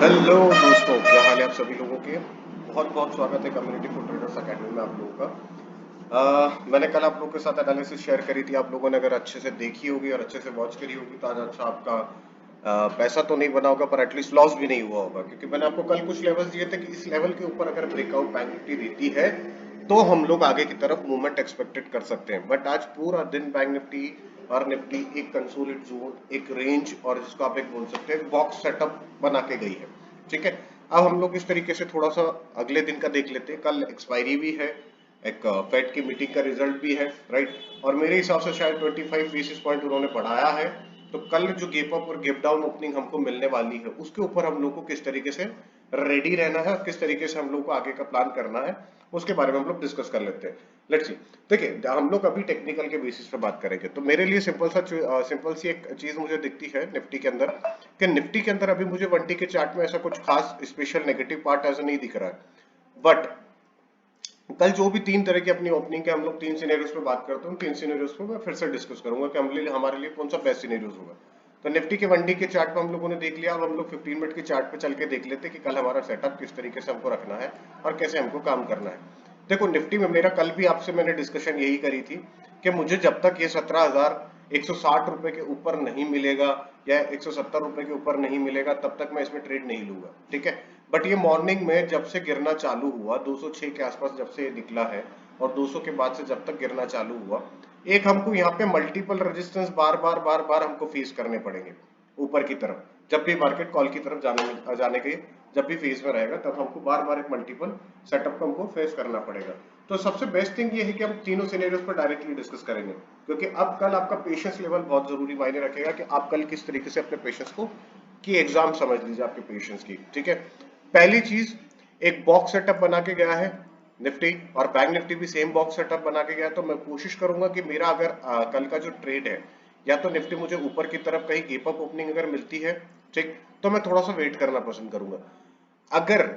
Hello दोस्तों, क्या हाल है आप सभी लोगों के। बहुत बहुत स्वागत है कम्युनिटी फूड ट्रेडर्स अकेडमी में आप लोगों का। मैंने कल आप लोगों के साथ एनालिसिस शेयर करी थी। आप लोगों ने अगर अच्छे से देखी होगी और अच्छे से वॉच करी होगी तो आज अच्छा आपका पैसा तो नहीं बना होगा पर एटलीस्ट लॉस भी नहीं हुआ होगा, क्योंकि मैंने आपको कल कुछ लेवल्स दिए थे कि इस लेवल के ऊपर अगर ब्रेकआउट बैंक निफ्टी देती है तो हम लोग आगे की तरफ मूवमेंट एक्सपेक्टेड कर सकते हैं। बट आज पूरा दिन बैंक निफ्टी और निफ्टी एक कंसोलिड जोन, एक रेंज और जिसको आप एक बोल सकते हैं बॉक्स सेटअप बना के गई है। ठीक है, अब हम लोग इस तरीके से थोड़ा सा अगले दिन का देख लेते हैं। कल एक्सपायरी भी है, एक फेड की मीटिंग का रिजल्ट भी है, राइट। और मेरे हिसाब से शायद 25 बेसिस पॉइंट उन्होंने बढ़ाया है। तो कल जो गेप अप और गेप डाउन ओपनिंग हमको मिलने वाली है उसके ऊपर हम लोग को किस तरीके से रेडी रहना है, किस तरीके से हम लोग को आगे का प्लान करना है, उसके बारे में हम लोग डिस्कस कर लेते हैं। Let's see. देखिए, हम लोग अभी टेक्निकल के बेसिस पे बात करेंगे तो मेरे लिए सिंपल सी एक चीज मुझे दिखती है निफ्टी के अंदर, कि निफ्टी के अंदर अभी मुझे 1 के चार्ट में ऐसा कुछ खास स्पेशल नेगेटिव पार्ट ऐसा नहीं दिख रहा है। बट कल जो भी तीन तरह की अपनी ओपनिंग के हम लोग तीन सिनेरियोस पे बात करते हैं, तीन सिनेरियोस पे मैं फिर से डिस्कस करूंगा कि हमारे लिए कौन सा बेस्ट सिनेरियोस होगा। तो निफ्टी के 1 के चार्ट पे हम लोगों ने देख लिया। अब हम लोग 15 मिनट के चार्ट पे चल के देख लेते हैं कि कल हमारा सेटअप किस तरीके से हमको रखना है और कैसे हमको काम करना है। देखो, निफ्टी में मेरा कल भी आपसे मैंने डिस्कशन यही करी थी कि मुझे जब तक ये 17,160 रुपए के ऊपर नहीं मिलेगा या 170 रुपए के ऊपर नहीं मिलेगा तब तक मैं इसमें ट्रेड नहीं लूंगा। ठीक है, बट ये मॉर्निंग में जब से गिरना चालू हुआ 206 के आसपास जब से ये निकला है और 200 के बाद से जब तक गिरना चालू हुआ, एक हमको यहाँ पे मल्टीपल रेजिस्टेंस बार बार हमको फेस करने पड़ेंगे ऊपर की तरफ। जब भी मार्केट कॉल की तरफ जाने के जब भी फेज में रहेगा तब हमको बार बार एक मल्टीपल सेटअप को हमको फेस करना पड़ेगा। तो सबसे बेस्ट थिंग ये है कि हम तीनों सिनेरियोस पर डायरेक्टली डिस्कस करेंगे, क्योंकि अब कल आपका पेशेंस लेवल बहुत जरूरी मायने रखेगा कि आप कल किस तरीके से अपने पेशेंस को की एग्जाम समझ लीजिए आपके पेशेंस की। ठीक है, पहली चीज, एक बॉक्स सेटअप बना के गया है निफ्टी, और बैंक निफ्टी भी सेम बॉक्स सेटअप बना के गया है। तो मैं कोशिश करूंगा कि मेरा अगर कल का जो ट्रेड है, या तो निफ्टी मुझे ऊपर की तरफ कहीं गेप अप ओपनिंग अगर मिलती है, ठीक, तो मैं थोड़ा सा वेट करना पसंद करूंगा। अगर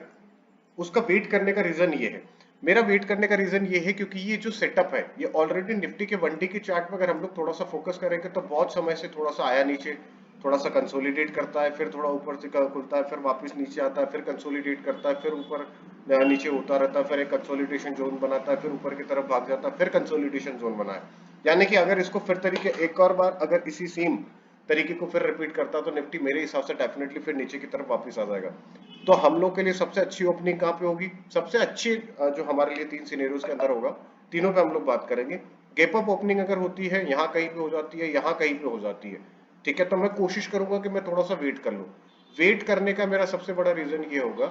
उसका वेट करने का रीजन ये है, मेरा वेट करने का रीजन ये है क्योंकि ये जो सेटअप है ये ऑलरेडी निफ्टी के 1 के चार्ट में अगर हम लोग थोड़ा सा फोकस करेंगे तो बहुत समय से थोड़ा सा आया नीचे, थोड़ा सा कंसोलिडेट करता है, फिर थोड़ा ऊपर से खुलता है, फिर वापस नीचे आता है, फिर कंसोलिडेट करता है, फिर ऊपर नीचे होता रहता है, फिर एक कंसोलिडेशन जोन बनाता है, फिर ऊपर की तरफ भाग जाता है, फिर कंसोलिडेशन जोन बनाए। यानी कि अगर इसको फिर तरीके एक और बार अगर इसी सेम तरीके को फिर रिपीट करता तो निफ्टी मेरे हिसाब से डेफिनेटली फिर नीचे की तरफ वापस आ जाएगा। तो हम लोग के लिए सबसे अच्छी ओपनिंग कहाँ पे होगी, सबसे अच्छी जो हमारे लिए तीन सिनेरियोस के अंदर होगा, तीनों पे हम लोग बात करेंगे। गेप अप ओपनिंग अगर होती है, यहाँ कहीं पे हो जाती है, यहाँ कहीं पे हो जाती है, ठीक है, तो मैं कोशिश करूंगा कि मैं थोड़ा सा वेट कर लूं। वेट करने का मेरा सबसे बड़ा रीजन ये होगा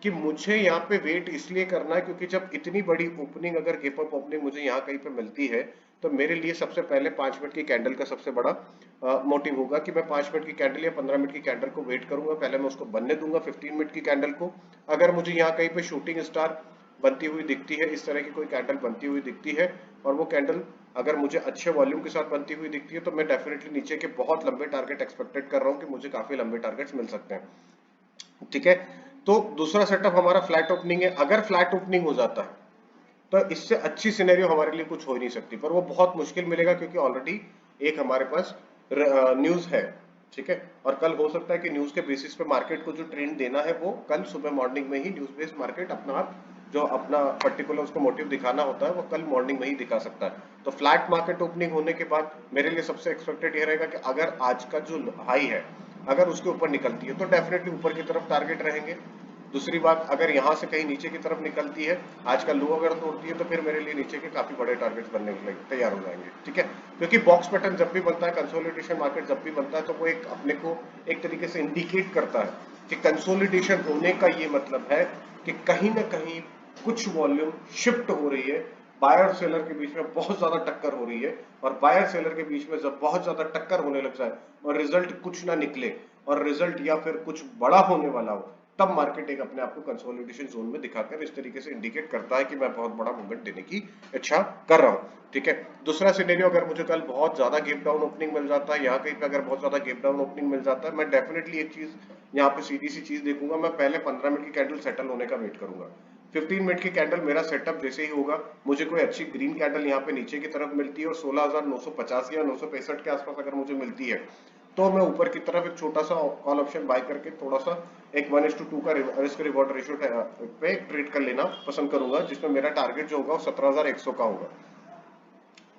कि मुझे यहाँ पे वेट इसलिए करना है क्योंकि जब इतनी बड़ी ओपनिंग अगर गेप अप ओपनिंग मुझे यहाँ कहीं पे मिलती है तो मेरे लिए सबसे पहले 5 मिनट की कैंडल का सबसे बड़ा मोटिव होगा कि मैं 5 मिनट की कैंडल या 15 मिनट की कैंडल को वेट करूंगा। पहले मैं उसको बनने दूंगा 15 मिनट की कैंडल को। अगर मुझे यहाँ कहीं पे शूटिंग स्टार बनती हुई दिखती है, इस तरह की कोई कैंडल बनती हुई दिखती है, और वो कैंडल अगर मुझे अच्छे वॉल्यूम के साथ बनती हुई दिखती है तो मैं डेफिनेटली नीचे के बहुत लंबे टारगेट एक्सपेक्टेड कर रहा हूँ कि मुझे काफी लंबे टारगेट्स मिल सकते हैं। ठीक है, तो दूसरा सेटअप हमारा फ्लैट ओपनिंग है। अगर फ्लैट ओपनिंग हो जाता है तो इससे अच्छी सिनेरियो हमारे लिए कुछ हो ही नहीं सकती, पर वो बहुत मुश्किल मिलेगा क्योंकि ऑलरेडी एक हमारे पास न्यूज है। ठीक है, और कल हो सकता है कि न्यूज के बेसिस पे मार्केट को जो ट्रेंड देना है वो कल सुबह मॉर्निंग में ही न्यूज बेस्ड मार्केट अपना आप जो अपना पर्टिकुलर उसको मोटिव दिखाना होता है वो कल मॉर्निंग में ही दिखा सकता है। तो फ्लैट मार्केट ओपनिंग होने के बाद मेरे लिए सबसे एक्सपेक्टेड ये रहेगा कि अगर आज का जो हाई है अगर उसके ऊपर निकलती है तो डेफिनेटली ऊपर की तरफ टारगेट रहेंगे। दूसरी बात, अगर यहां से कहीं नीचे की तरफ निकलती है, आज का लो अगर तोड़ती है तो फिर मेरे लिए नीचे के काफी बड़े टारगेट्स बनने के लिए तैयार हो जाएंगे। ठीक है, क्योंकि बॉक्स पैटर्न जब भी बनता है, कंसोलिडेशन मार्केट जब भी बनता है तो वो एक अपने को एक तरीके से इंडिकेट करता है कि कंसोलिडेशन होने का ये मतलब है कि कहीं ना कहीं कुछ वॉल्यूम शिफ्ट हो रही है, बायर सेलर के बीच में बहुत ज्यादा टक्कर हो रही है। और बायर सेलर के बीच में जब बहुत ज्यादा टक्कर होने लग जाए और रिजल्ट कुछ ना निकले और रिजल्ट या फिर कुछ बड़ा होने वाला हो, तब मार्केट एक अपने आप को कंसोलिडेशन जोन में दिखाकर इस तरीके से इंडिकेट करता है कि मैं बहुत बड़ा मूवमेंट देने की इच्छा कर रहा हूं। ठीक है, दूसरा सिनेरियो, अगर मुझे कल बहुत ज्यादा गेप डाउन ओपनिंग मिल जाता है, यहाँ कहीं पे अगर बहुत ज्यादा गेप डाउन ओपनिंग मिल जाता है, मैं डेफिनेटली एक चीज यहाँ पे सीधी सी चीज देखूंगा, मैं पहले 15 मिनट की कैंडल सेटल होने का वेट करूंगा। 15 मिनट की कैंडल मेरा सेटअप जैसे ही होगा, मुझे कोई अच्छी ग्रीन कैंडल यहाँ पे नीचे की तरफ मिलती है और 16,950 या 965 के आसपास अगर मुझे मिलती है तो मैं ऊपर की तरफ एक छोटा सा कॉल ऑप्शन बाय करके थोड़ा सा एक 1:2 का रिस्क रिवॉर्ड रेशियो पे ट्रेड कर लेना पसंद करूंगा, जिसमें मेरा टारगेट जो होगा वो 17,100 का होगा।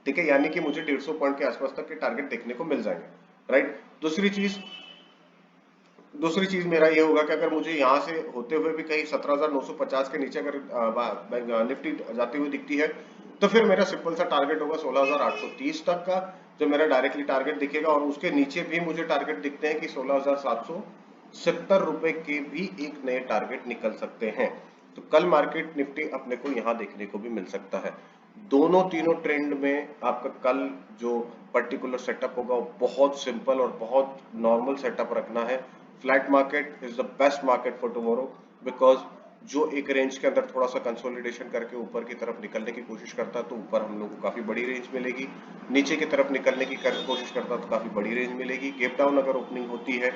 ठीक है, यानी कि मुझे 150 पॉइंट के आसपास तक के टारगेट देखने को मिल जाएंगे। राइट। दूसरी चीज मेरा ये होगा कि अगर मुझे यहाँ से होते हुए भी कहीं 17,950 के नीचे अगर निफ्टी जाती हुई दिखती है, तो फिर मेरा सिंपल सा टारगेट होगा 16,830 तक का, जो मेरा डायरेक्टली टारगेट दिखेगा। और उसके नीचे भी मुझे टारगेट दिखते हैं कि 16,770 रुपए के भी एक नए टारगेट निकल सकते हैं। तो कल मार्केट निफ्टी अपने को यहाँ देखने को भी मिल सकता है। दोनों तीनों ट्रेंड में आपका कल जो पर्टिकुलर सेटअप होगा वो बहुत सिंपल और बहुत नॉर्मल सेटअप रखना है। Flat market is the best market for tomorrow, because जो एक रेंज के अंदर थोड़ा सा कंसोलिडेशन करके ऊपर की तरफ निकलने की कोशिश करता है तो ऊपर हम लोग को काफी बड़ी रेंज मिलेगी, नीचे की तरफ निकलने की कोशिश करता है तो काफी बड़ी रेंज मिलेगी। गैप डाउन अगर ओपनिंग होती है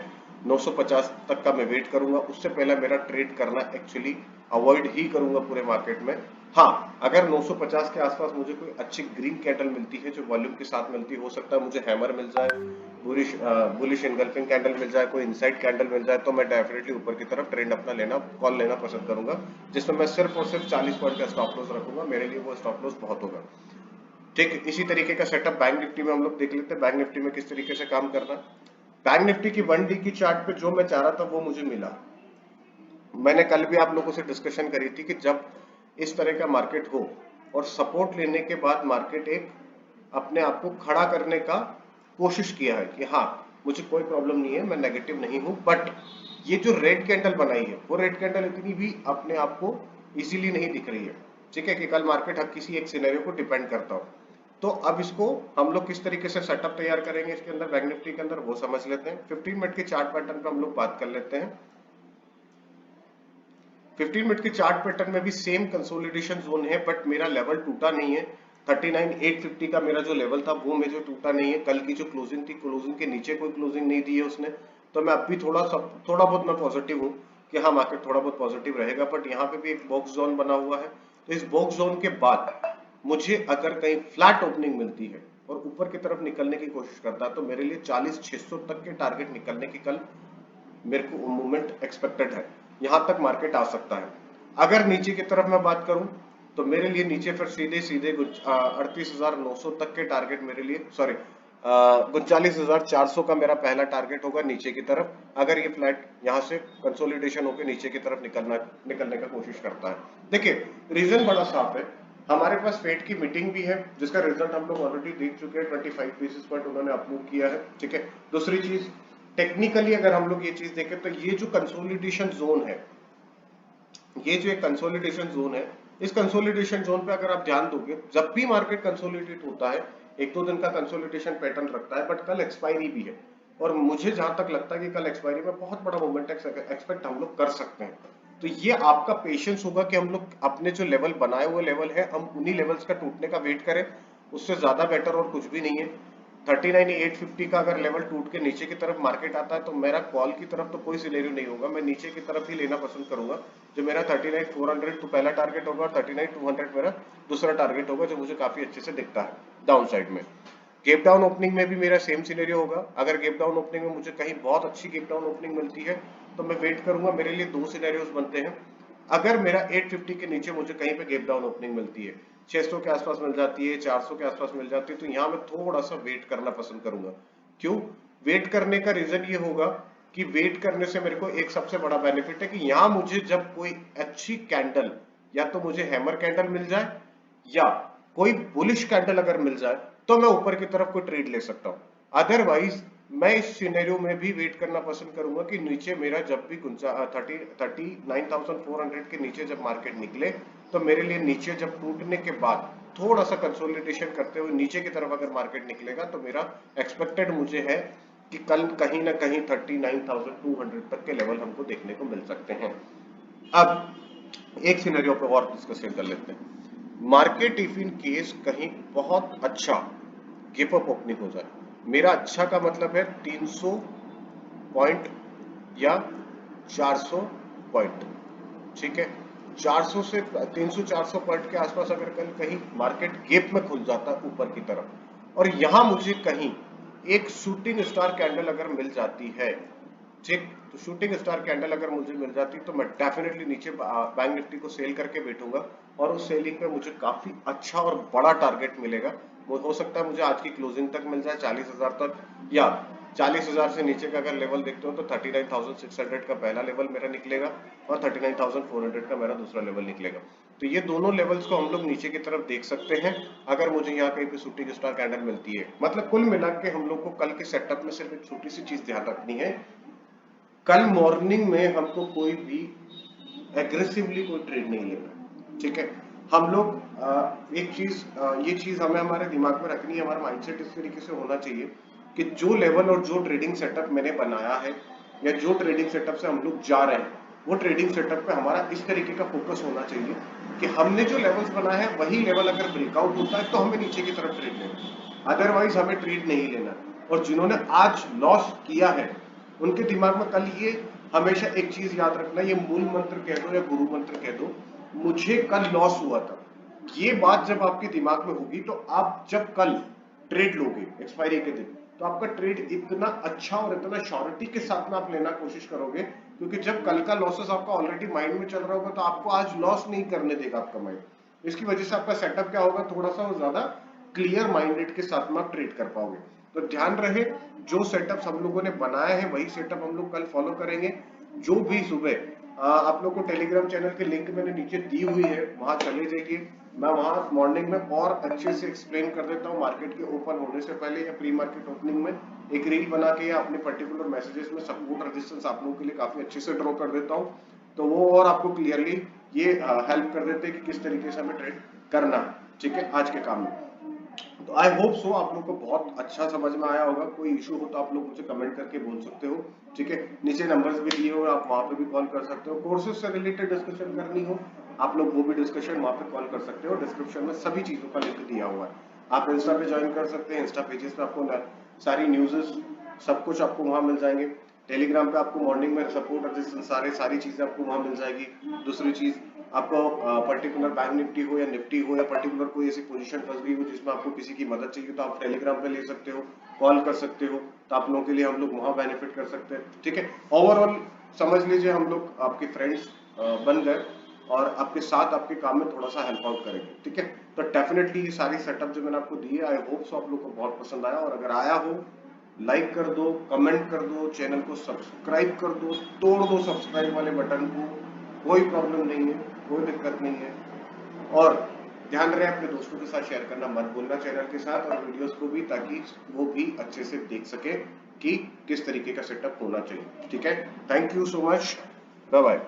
950 तक का मैं वेट करूंगा, उससे पहले मेरा ट्रेड करना एक्चुअली अवॉइड ही करूंगा पूरे मार्केट में। हाँ, अगर 950 के आसपास मुझे कोई अच्छी ग्रीन कैंडल मिलती है जो वॉल्यूम के साथ मिलती है, हो सकता है मुझे हैमर मिल जाए, बुलिश एंगल्फिंग कैंडल मिल जाए, कोई इनसाइड कैंडल मिल जाए, तो मैं डेफिनेटली ऊपर की तरफ ट्रेंड अपना कॉल लेना पसंद करूंगा, जिसमें मैं सिर्फ और सिर्फ 40 पॉइंट का स्टॉप लॉस रखूंगा। मेरे लिए वो स्टॉप लॉस बहुत होगा। ठीक इसी तरीके का सेटअप बैंक निफ्टी में हम लोग देख लेते हैं। बैंक निफ्टी में किस तरीके से काम करना है। बैंक निफ्टी की 1 डी की चार्ट पे जो मैं चाह रहा था वो मुझे मिला। मैंने कल भी आप लोगों से डिस्कशन करी थी कि जब इस तरह का मार्केट हो और सपोर्ट लेने के बाद मार्केट एक अपने आप को खड़ा करने का कोशिश किया है कि हाँ मुझे कोई प्रॉब्लम नहीं है, मैं नेगेटिव नहीं हूं, बट ये जो रेड कैंडल बनाई है वो रेड कैंडल इतनी भी अपने आप को इजीली नहीं दिख रही है। ठीक है, कि कल मार्केट हर किसी एक सिनेरियो को डिपेंड करता हो। तो अब इसको हम लोग किस तरीके से सेटअप तैयार करेंगे इसके अंदर बैंक निफ्टी के अंदर वो समझ लेते हैं। 15 मिनट के चार्ट पैटर्न पे हम लोग बात कर लेते हैं। 15 मिनट के चार्ट पैटर्न में भी सेम कंसोलिडेशन जोन है, बट मेरा लेवल टूटा नहीं है। 39,850 का मेरा जो लेवल था वो मुझे टूटा नहीं है। कल की जो क्लोजिंग थी, क्लोजिंग के नीचे कोई क्लोजिंग नहीं दी है उसने। तो मैं अब भी थोड़ा बहुत मैं पॉजिटिव हूँ कि हाँ मार्केट थोड़ा बहुत पॉजिटिव रहेगा, बट यहाँ पे भी एक बॉक्स जोन बना हुआ है। तो इस बॉक्स जोन के बाद मुझे अगर कहीं फ्लैट ओपनिंग मिलती है और ऊपर की तरफ निकलने की कोशिश करता है, तो मेरे लिए 40,600 तक के टारगेट निकलने की कल मेरे को मूवमेंट एक्सपेक्टेड है। यहां तक मार्केट आ सकता है। अगर नीचे की तरफ मैं बात करूं तो मेरे लिए नीचे फिर सीधे सीधे 38,900 तक के टारगेट मेरे लिए, सॉरी 39,400 का मेरा पहला टारगेट होगा नीचे की तरफ, अगर ये फ्लैट यहां से कंसोलिडेशन होकर नीचे की तरफ निकलने का कोशिश करता है। देखिए रीजन बड़ा साफ है। हमारे पास फेड की मीटिंग भी है जिसका रिजल्ट हम लोग ऑलरेडी देख चुके हैं। 25 बेसिस पॉइंट उन्होंने अप्रूव किया है। ठीक है, दूसरी चीज टेक्निकली अगर हम लोग ये चीज देखें तो ये जो कंसोलिडेशन जोन है, ये जो एक कंसोलिडेशन जोन है, इस कंसोलिडेशन जोन पे अगर आप ध्यान दोगे, जब भी मार्केट कंसोलिडेट होता है एक दो दिन का कंसोलिडेशन पैटर्न रखता है, बट कल एक्सपायरी भी है। और मुझे जहां तक लगता है कि कल एक्सपायरी में बहुत बड़ा मोमेंट एक्सपेक्ट हम लोग कर सकते हैं। तो ये आपका पेशेंस होगा कि हम लोग अपने जो लेवल बनाए हुए लेवल है हम उन्हीं लेवल्स का टूटने का वेट करें। उससे ज्यादा बेटर और कुछ भी नहीं है। 39,850 का अगर लेवल टूट के नीचे की तरफ मार्केट आता है तो मेरा कॉल की तरफ तो कोई सिनेरियो नहीं होगा, मैं नीचे की तरफ ही लेना पसंद करूंगा। जो मेरा 39,400 तो पहला टारगेट होगा और 39,200 मेरा दूसरा टारगेट होगा, जो मुझे काफी अच्छे से दिखता है डाउन साइड में। गेप डाउन ओपनिंग में भी मेरा सेम सिनेरियो होगा। अगर गेप डाउन ओपनिंग में मुझे कहीं बहुत अच्छी गेप डाउन ओपनिंग मिलती है तो मैं वेट करूंगा। मेरे लिए दो सिनेरियोस बनते हैं। अगर मेरा 850 के नीचे मुझे कहीं पे गेप डाउन ओपनिंग मिलती है, 600 के आसपास मिल जाती है, 400 के आसपास मिल जाती है, तो यहां मैं थोड़ा सा वेट करना पसंद करूंगा। क्यों वेट करने का रीजन ये होगा कि वेट करने से मेरे को एक सबसे बड़ा बेनिफिट है कि यहां मुझे जब कोई अच्छी कैंडल, या तो मुझे हैमर कैंडल मिल जाए या कोई बुलिश कैंडल अगर मिल जाए, तो मैं ऊपर की तरफ कोई ट्रेड ले सकता हूं। अदरवाइज मैं इस सिनेरियो में भी वेट करना पसंद करूंगा कि नीचे मेरा जब भी 39,400 के नीचे जब मार्केट निकले, तो मेरे लिए नीचे जब टूटने के बाद थोड़ा सा कंसोलिडेशन करते हुए नीचे की तरफ अगर मार्केट निकलेगा, तो मेरा एक्सपेक्टेड मुझे है कि कल कहीं ना कहीं 39,200 तक के लेवल हमको देखने को मिल सकते हैं। अब एक सिनेरियो पे और डिस्कशन कर लेते हैं। मार्केट इफ इन केस कहीं बहुत अच्छा गिव अप ओपनिंग हो जाए, मेरा अच्छा का मतलब है 300 पॉइंट या 400 पॉइंट। ठीक है, 400 से 300 400 पॉइंट के आसपास अगर कल कहीं मार्केट गेप में खुल जाता ऊपर की तरफ और यहां मुझे कहीं एक शूटिंग स्टार कैंडल अगर मिल जाती है, ठीक, तो शूटिंग स्टार कैंडल अगर मुझे मिल जाती तो मैं डेफिनेटली नीचे बैंक निफ्टी को सेल करके बैठूंगा और उस सेलिंग पे मुझे काफी अच्छा और बड़ा टारगेट मिलेगा। वो हो सकता है मुझे आज की क्लोजिंग तक मिल जाए 40,000 तक, या 40,000 से नीचे का अगर लेवल देखते हो तो 39,600 का पहला लेवल मेरा निकलेगा और 39,400 का मेरा दूसरा लेवल निकलेगा। तो ये दोनों लेवल्स को हम लोग नीचे की तरफ देख सकते हैं अगर मुझे यहाँ कहीं पे शूटिंग स्टार कैंडल मिलती है। मतलब कुल मिला के हम लोग को कल के सेटअप में सिर्फ एक छोटी सी चीज ध्यान रखनी है, कल मॉर्निंग में हमको कोई भी एग्रेसिवली कोई ट्रेड नहीं लेना, ठीक है। हम लोग एक चीज, ये चीज हमें हमारे दिमाग में रखनी है, हमारा माइंडसेट इस तरीके से होना चाहिए कि जो लेवल और जो ट्रेडिंग सेटअप मैंने बनाया है या जो ट्रेडिंग सेटअप से हम लोग जा रहे हैं, वो ट्रेडिंग सेटअप पे हमारा इस तरीके का फोकस होना चाहिए कि हमने जो लेवल्स बनाए हैं वही लेवल अगर ब्रेकआउट होता है तो हमें नीचे की तरफ ट्रेड लेना, अदरवाइज हमें ट्रेड नहीं लेना। और जिन्होंने आज लॉस किया है उनके दिमाग में कल ये हमेशा एक चीज याद रखना, ये मूल मंत्र कह दो या गुरु मंत्र कह दो, मुझे कल लॉस हुआ था। ये बात जब आपके दिमाग में होगी तो आप जब कल ट्रेड लोगे एक्सपायरी के दिन, तो आपका ट्रेड इतना अच्छा और इतना श्योरिटी के साथ में आप लेना कोशिश करोगे, क्योंकि जब कल का लॉसेस आपका ऑलरेडी माइंड में चल रहा होगा तो आपको आज लॉस नहीं करने देगा आपका माइंड। इसकी वजह से आपका सेटअप क्या होगा, थोड़ा सा ज्यादा क्लियर माइंडेड के साथ में आप ट्रेड कर पाओगे। तो ध्यान रहे, जो सेटअप्स हम लोगों ने बनाया है वही सेटअप हम लोग कल फॉलो करेंगे। जो भी सुबह आप लोग को टेलीग्राम चैनल की लिंक मैंने नीचे दी हुई है, वहां चले जाइए। मैं वहां मॉर्निंग में और अच्छे से एक्सप्लेन कर देता हूँ, मार्केट के ओपन होने से पहले या प्री मार्केट ओपनिंग में एक रील बना के या अपने पर्टिकुलर मैसेजेस में सपोर्ट रेजिस्टेंस आप लोगों के लिए काफी अच्छे से ड्रॉ कर देता हूँ। तो वो और आपको क्लियरली ये हेल्प कर देते हैं कि किस तरीके से हमें ट्रेड करना है, ठीक है, आज के काम में। तो आई होप सो आप लोग को बहुत अच्छा समझ में आया होगा। कोई इशू हो तो आप लोग मुझे कमेंट करके बोल सकते हो, ठीक है। नीचे नंबर्स भी दिए हुए, आप वहां पे भी कॉल कर सकते हो। कोर्सेज से रिलेटेड डिस्कशन करनी हो आप लोग वो भी डिस्कशन वहां पे कॉल कर सकते हो। डिस्क्रिप्शन में सभी चीजों का लिंक दिया हुआ है। आप इंस्टा पे ज्वाइन कर सकते हैं, इंस्टा पेजेस पे आपको सारी न्यूज़ेस सब कुछ आपको वहां मिल जाएंगे। टेलीग्राम पे आपको मॉर्निंग में सपोर्ट रजिस्टेंस सारी चीजें आपको वहां मिल जाएगी। दूसरी चीज, आपको पर्टिकुलर बैंक निफ्टी हो या निफ्टी हो या पर्टिकुलर कोई ऐसी पोजीशन फंस गई हो जिसमें आपको किसी की मदद चाहिए तो आप टेलीग्राम पे ले सकते हो, कॉल कर सकते हो। तो आप लोगों के लिए हम लोग वहां बेनिफिट कर सकते हैं, ठीक है। ओवरऑल समझ लीजिए हम लोग आपके फ्रेंड्स बन गए और आपके साथ आपके काम में थोड़ा सा हेल्प आउट करेंगे, ठीक है। तो डेफिनेटली ये सारी सेटअप जो मैंने आपको दी है, आई होप सो आप लोग को बहुत पसंद आया, और अगर आया हो लाइक कर दो, कमेंट कर दो, चैनल को सब्सक्राइब कर दो, तोड़ दो सब्सक्राइब वाले बटन को, कोई प्रॉब्लम नहीं है, कोई दिक्कत नहीं है। और ध्यान रहे अपने दोस्तों के साथ शेयर करना मत भूलना चैनल के साथ और वीडियोस को भी, ताकि वो भी अच्छे से देख सके कि किस तरीके का सेटअप होना चाहिए, ठीक है। Thank you so much, bye bye.